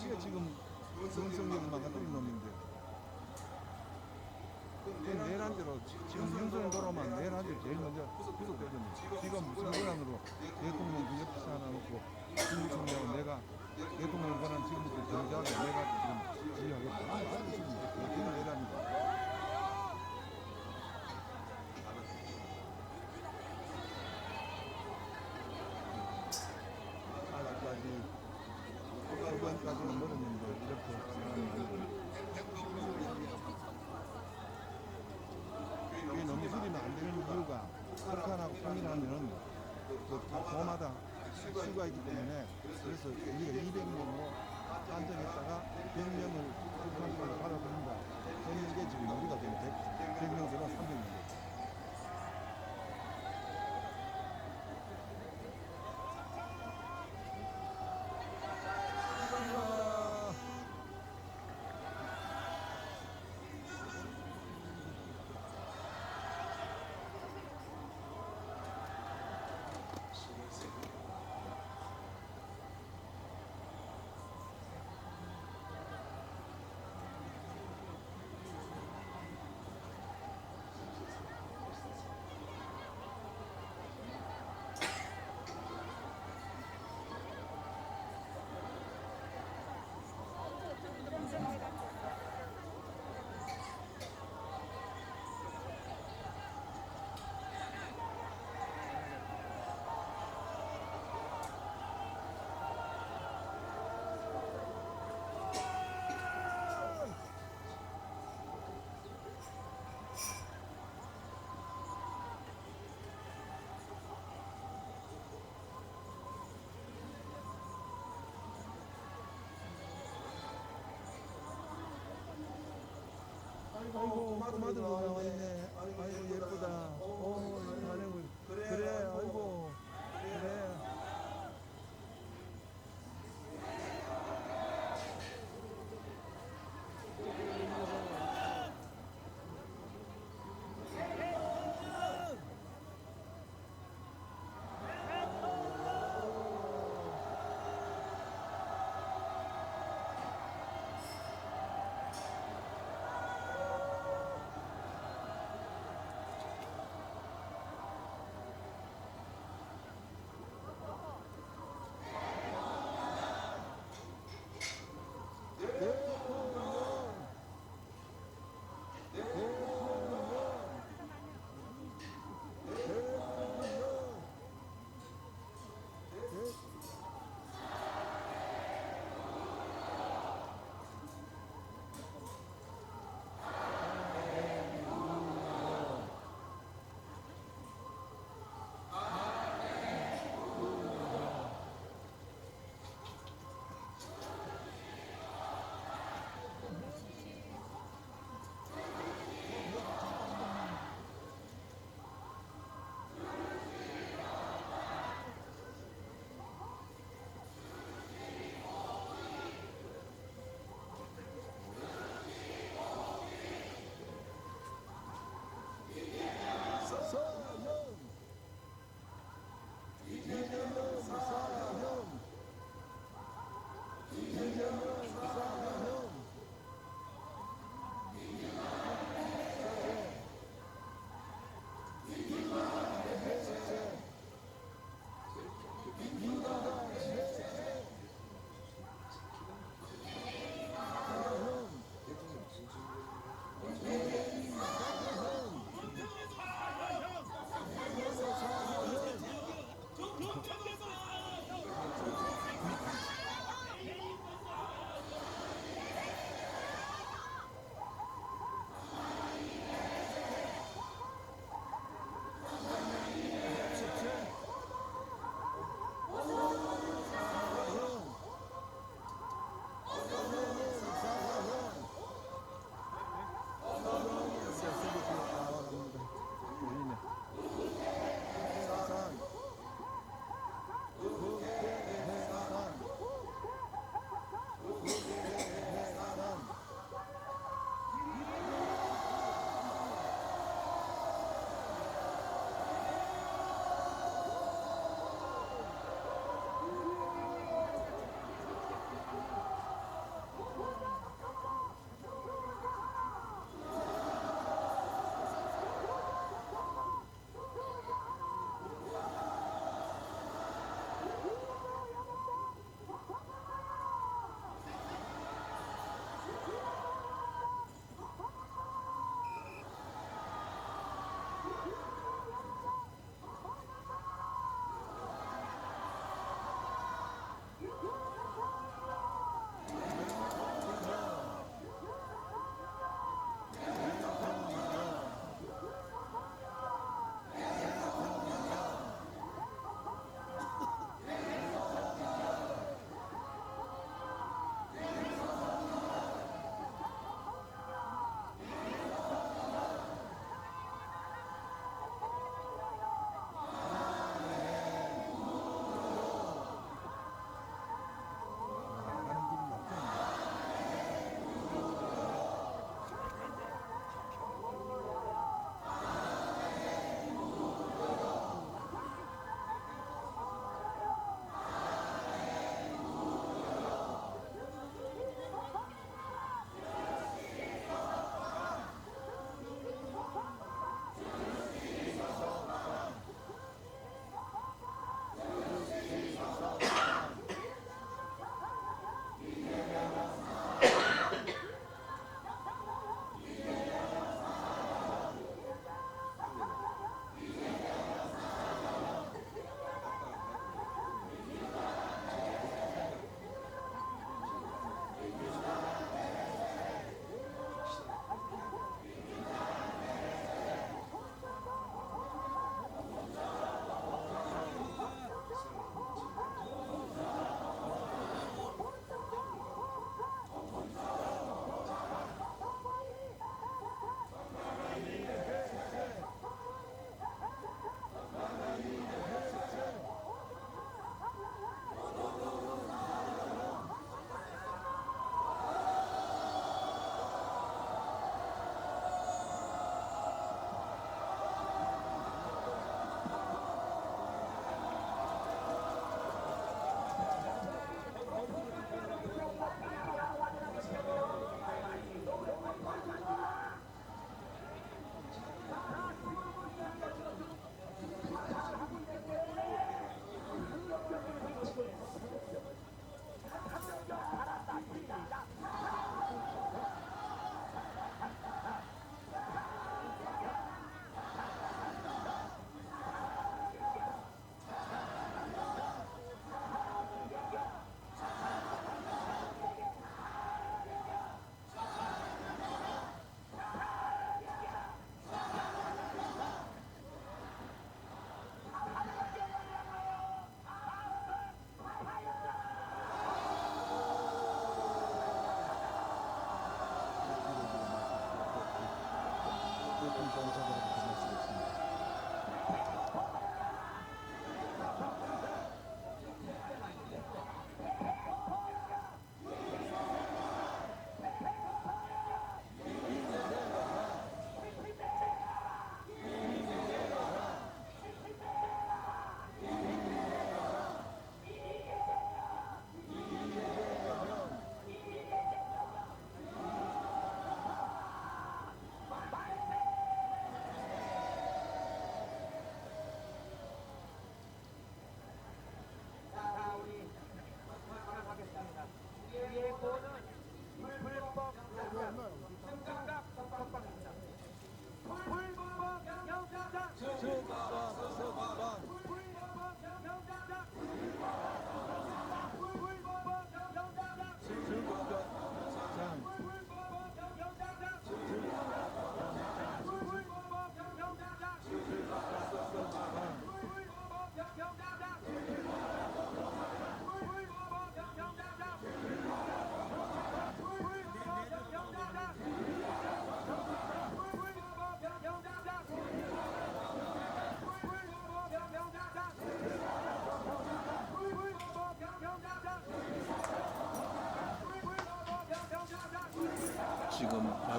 이게 지금 성성력을 망가뜨린 놈인데 내일 한 대로 지금 윤석열 돌아오면 내일 한 대로 제일 먼저 구속되거든요. 지금 무슨 권한으로 대통령 그 옆에 하나 놓고 김무성하고 내가 대통령 권한 지금부터 정지하고 내가 지금 지휘하겠다. 아니 지금 그건 내란이다. 그건까지는 멀었는데 이렇게 이게 너무 줄이면 안 되는 이유가 북한하고 통일하면은 그 도마다 수가 있기 때문에 그래서 우리가 200명으로 안정했다가 100명을 북한으로 받아들인다. 했는 게 지금 우리가 지금 100명 되면 300명. 아이고 꼬마들 나와 있네. 아이고 예쁘다. 아이고 그래. 아이고 그래.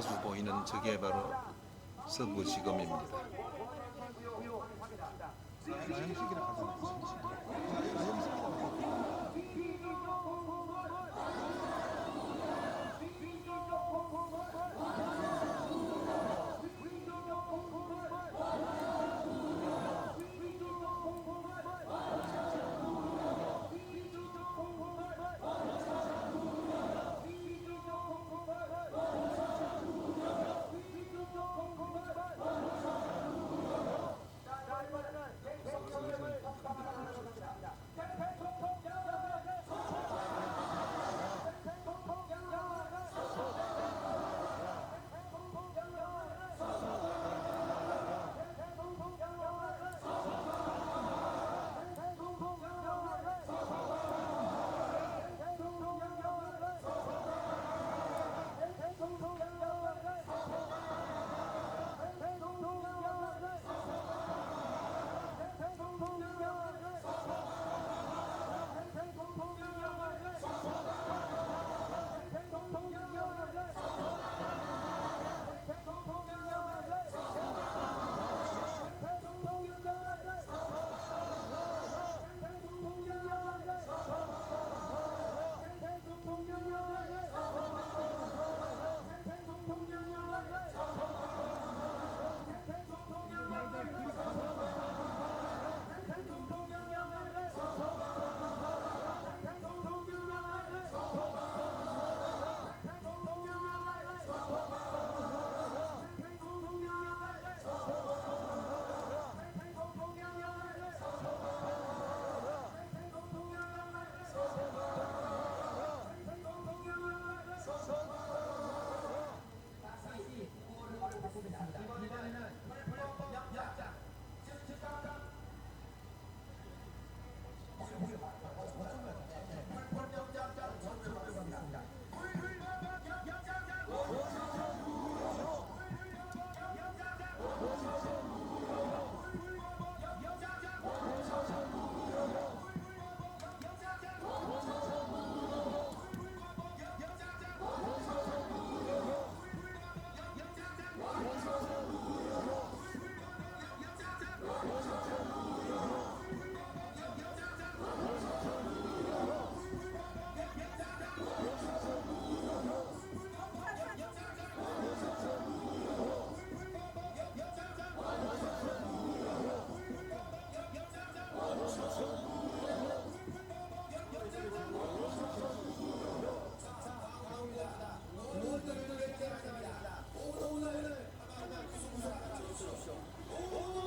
자주 보이는 저게 바로 서부지검입니다. 나영식이라 하잖아. 자, 여기 있습니다.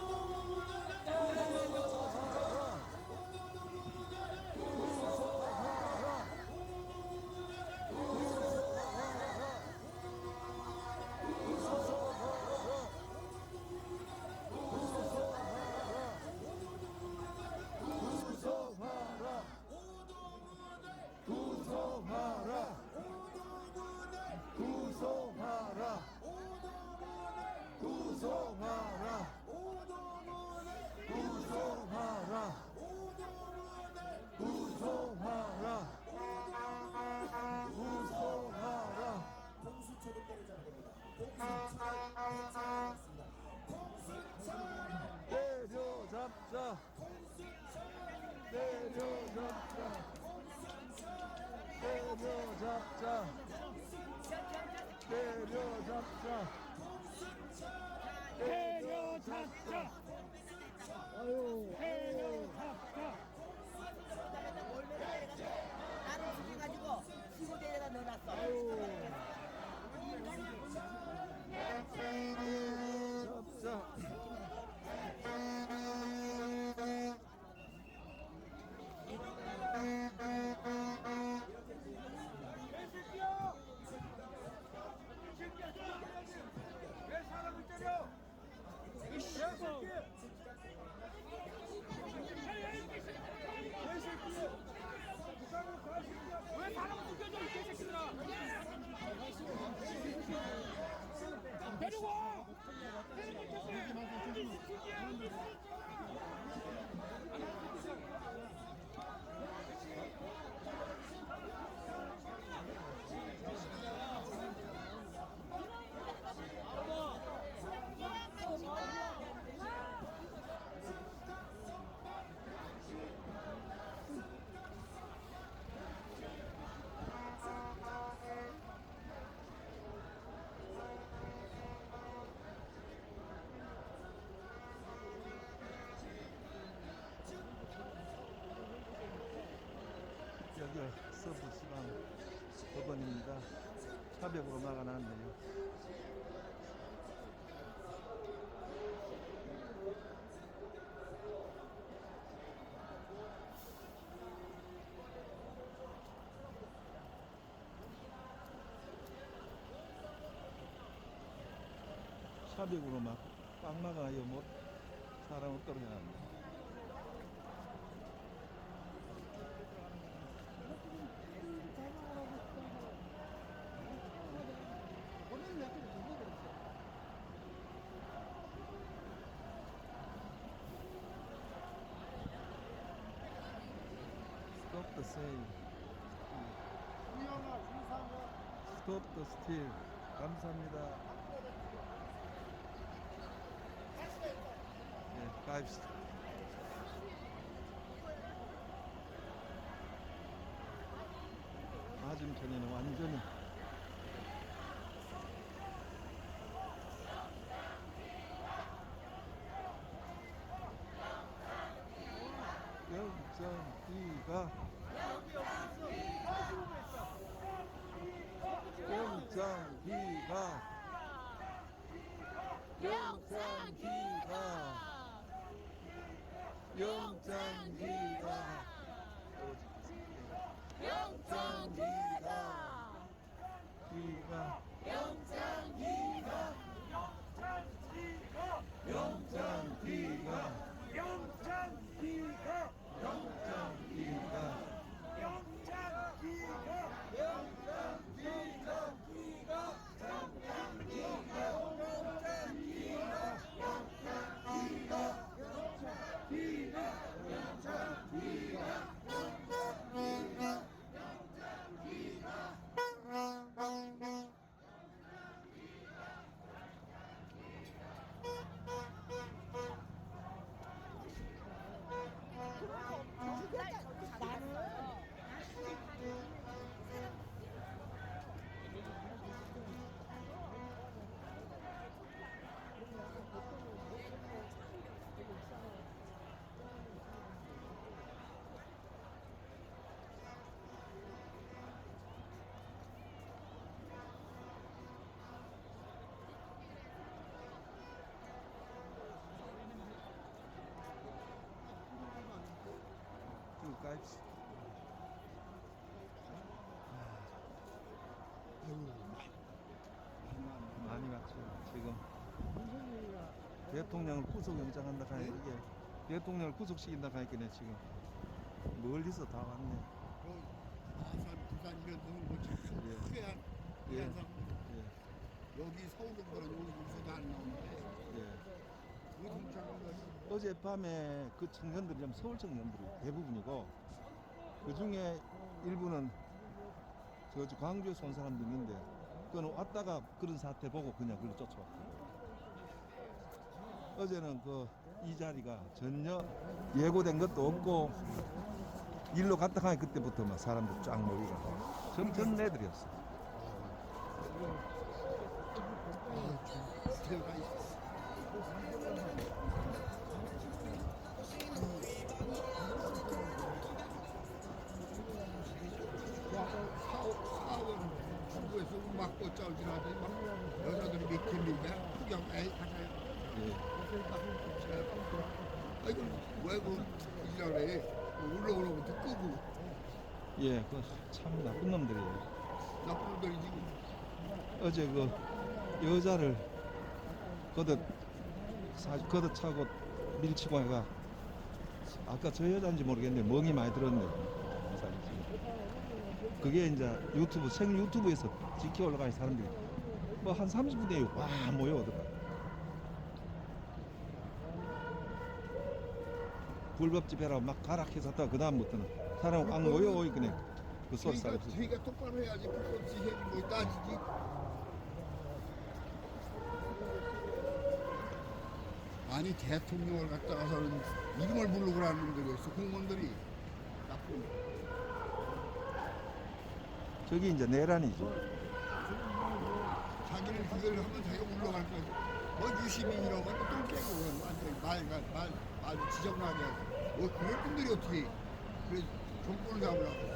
때려잡자. 때려잡자. 때려잡자. 때려잡자. 때려잡자. 아유. 때려잡자. 나는 죽여가지고 시골에다 넣어놨어. 잡자. 개새끼야! 개새끼야! 왜 사람을 때려? 개새끼! 왜 사람을 죽여줘 이 개새끼들아! 사벽으로 막아놨네요. 사벽으로 막 꽉 막아요. 뭐 사람 없도록 해놨네. Stop the sale. Stop the steal. 감사합니다. 네, 가입시다. 맞은편에는 완전히 영장기가 가입시. 많이 왔죠. 지금 대통령을 구속영장한다 하니 이게 대통령을 구속시킨다 하니까 지금 멀리서 다 왔네. 아산, 부산 이런 데는 뭐참 예. 크게 한 예. 현상. 예. 여기 서울 정도는 우리 무서도 안 나오는데 예. 왜 동창한 것이 어젯밤에 그 청년들이 좀 서울 청년들이 대부분이고 그 중에 일부는 저 광주에서 온 사람도 있는데 그건 왔다가 그런 사태 보고 그냥 글로 쫓아왔고 어제는 그 이 자리가 전혀 예고된 것도 없고 일로 갔다 가니 그때부터 막 사람들 쫙 모이고 전 애들이었어. 들어가 있어. 사업은 중국에서 음악 짜오지 하더니 막 여자들이 미팅인데 구경 에이 가자요. 예. 아이고 왜그 이전에 올라오려부터 끄고 예, 그 참 나쁜 놈들이에요. 나쁜 놈들이 지금 어제 그 여자를 거듭 차고 밀치고 해가 아까 저 여자인지 모르겠는데 멍이 많이 들었네요. 그게 이제 유튜브 생 유튜브에서 지켜 올라가는 사람들이 뭐 한 30분 뒤에 와 모여오더라. 불법 집회라고 막 가락해서 그 다음부터는 사람 꽉 모여 있거든. 그 소리 싸고. 뒤가 똑바로 해야지 불법 지해지 뭐 따지지. 아니 대통령을 갖다가서는 이름을 부르고 그러는 놈들이 있어. 공무원들이 나쁜. 저기 이제 내란이죠. 자기는 그걸 하면 자기가 올라갈 거지. 뭐 유시민이라고 하면 똥 깨고 완전히 말 지저분하게 하고. 뭐 그럴 분들이 어떻게 그래 정권을 잡으려고.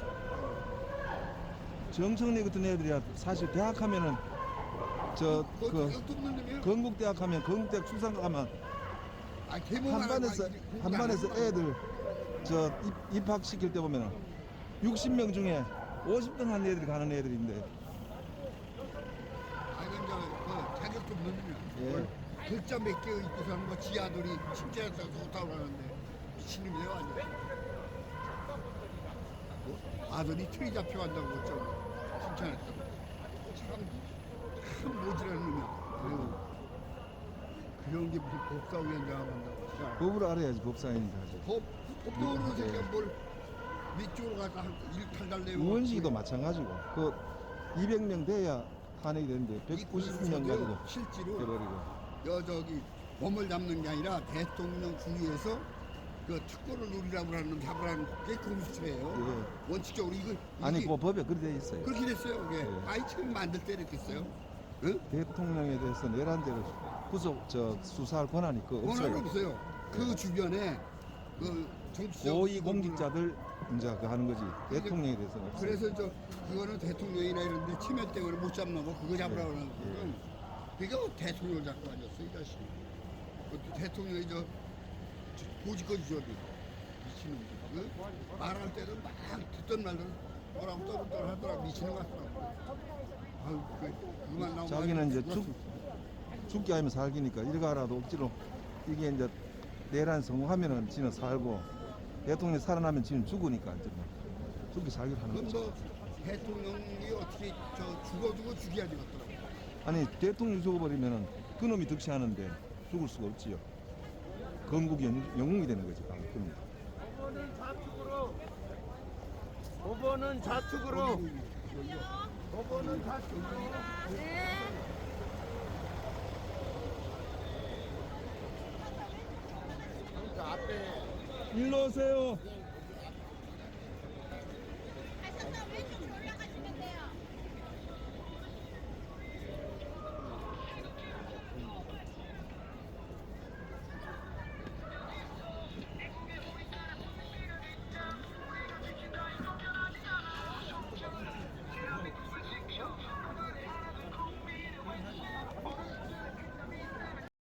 정청래 같은 애들이야 사실 대학 하면은 그 역동문님이요? 건국대학 하면 건국대학 출산과 가면 아, 개봉 한반에서 애들 입학시킬 때 보면은 60명 중에 50등 한 애들이 가는 애들인데 아니 근데 그 자격증 넣으면 예. 글자 몇 개 있고서는 뭐 지아들이 칭찬했다고 좋다고 하는데 미친놈이에요 완전. 아들이 틀이 잡혀간다고 어쩌고 칭찬했다고. 참 모지라는 놈이야. 그리고 그런 게 무슨 법사위원장 한다고. 법을 알아야지 법사위원인지 하죠. 법도 모르는 새끼가 뭘 밑쪽으로 가서 일탈달 내고. 의원직도 마찬가지고 그 200명 돼야 탄핵이 되는데 190명 가지고 실제로 해버리고 저기 범을 잡는 게 아니라 대통령 주위에서 그 특권을 누리라고 하는 잡으라는 게 공수처예요. 원칙적으로 아니 그 법에 그렇게 돼 있어요. 그렇게 됐어요. 그게 예. 아이 처음 만들 때 이렇게 했어요. 응? 대통령에 대해서 내란대로 구속 수사할 권한이 원한 없어요. 없어요. 그 주변에 그 정치적 고위 공직자들 이제 그 하는 거지 대통령에 대해서는 없어요. 그래서 그거는 대통령이나 이런데 체면 때문에 못 잡는 거 그거 잡으라고 하는 거는 그게 대통령을 잡고 다녔어 이 자식. 그것도 대통령이 보직거리 줘도 미친놈들. 그 말할 때는 막 듣던 말들 뭐라고 떠들떠들 하더라 미치는 것 같더라고. 아유 그만 나오면 자기는 이제 죽기 아니면 살기니까 일가라도 억지로 이게 이제 내란 성공하면은 지는 살고 대통령이 살아나면 지는 죽으니까 이제 뭐 죽기 살기를 하는 그럼 거죠. 너 대통령이 어떻게 죽어두고 죽여야 되겠더라고. 아니 대통령 죽어버리면은 그놈이 득세하는데 죽을 수가 없지요. 건국이 영웅이 되는 거지 방금. 5번은 좌측으로. 5번은 좌측으로. 일로 오세요.